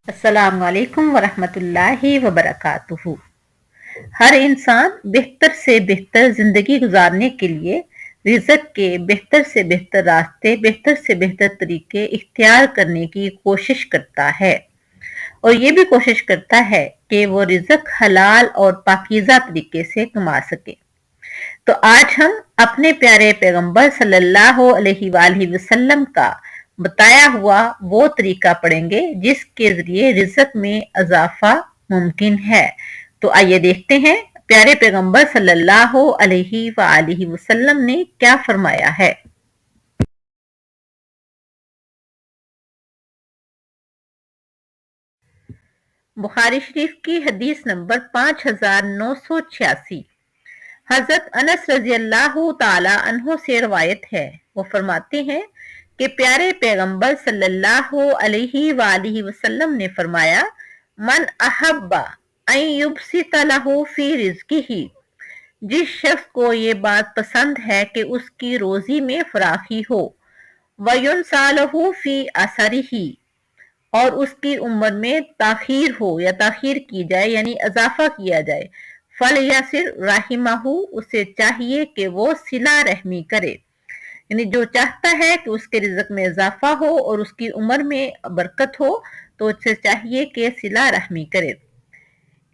अस्सलाम वालेकुम वरहमतुल्लाहि वबरकातुहू। हर इंसान बेहतर से बेहतर जिंदगी गुजारने के लिए रिज़्क के बेहतर से बेहतर रास्ते, बेहतर से बेहतर तरीके इख्तियार करने की कोशिश करता है और ये भी कोशिश करता है कि वो रिज़्क हलाल और पाकीज़ा तरीके से कमा सके। तो आज हम अपने प्यारे पैगंबर सल्लल्लाहु अलैहि वसल्लम का बताया हुआ वो तरीका पढ़ेंगे जिसके जरिए रिज़्क में इजाफा मुमकिन है। तो आइए देखते हैं प्यारे पैगंबर सल्लल्लाहु अलैहि वसल्लम ने क्या फरमाया है। बुखारी शरीफ की हदीस नंबर 5986। हजरत अनस रजी अल्लाह ताला अन्हो से रवायत है। वो फरमाते हैं कि प्यारे पैगंबर सल्लल्लाहु अलैहि वसल्लम ने फरमाया, मन अहब्बा अन युबसित लहू फी रिज़्किही, जिस शख्स को ये बात पसंद है कि उसकी रोजी में फराखी हो, वयुनसालहू फी असरिही, और उसकी उम्र में ताखीर हो या ताखीर की जाए यानी इजाफा किया जाए, फल यासिर राहिमाहू, उसे चाहिए कि वो सिला रहमी करे। यानी जो चाहता है कि उसके रिज़्क में इजाफा हो और उसकी उम्र में बरकत हो तो उसे चाहिए कि सिला रहमी करे।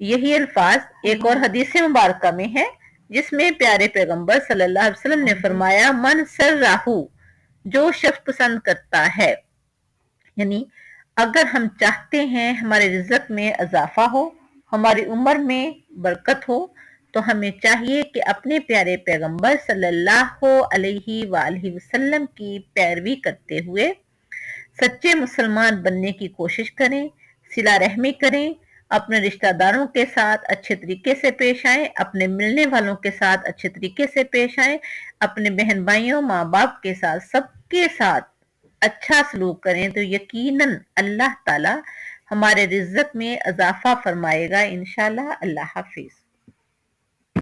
यही अल्फाज एक और हदीस मुबारक में है जिसमें प्यारे पैगंबर सल्लल्लाहु अलैहि वसल्लम ने फरमाया, मन सर्राहू, जो शख्स पसंद करता है, यानी अगर हम चाहते हैं हमारे रिज़्क में इजाफा हो, हमारी उम्र में बरकत हो, तो हमें चाहिए कि अपने प्यारे पैगंबर सल्लल्लाहु अलैहि वसल्लम की पैरवी करते हुए सच्चे मुसलमान बनने की कोशिश करें, सिला रहमी करें, अपने रिश्तेदारों के साथ अच्छे तरीके से पेश आए, अपने मिलने वालों के साथ अच्छे तरीके से पेश आए, अपने बहन भाइयों, माँ बाप के साथ, सबके साथ अच्छा सलूक करें तो यकीनन अल्लाह ताला हमारे रिज़्क में इजाफा फरमाएगा इंशाअल्लाह। अल्लाह हाफिज।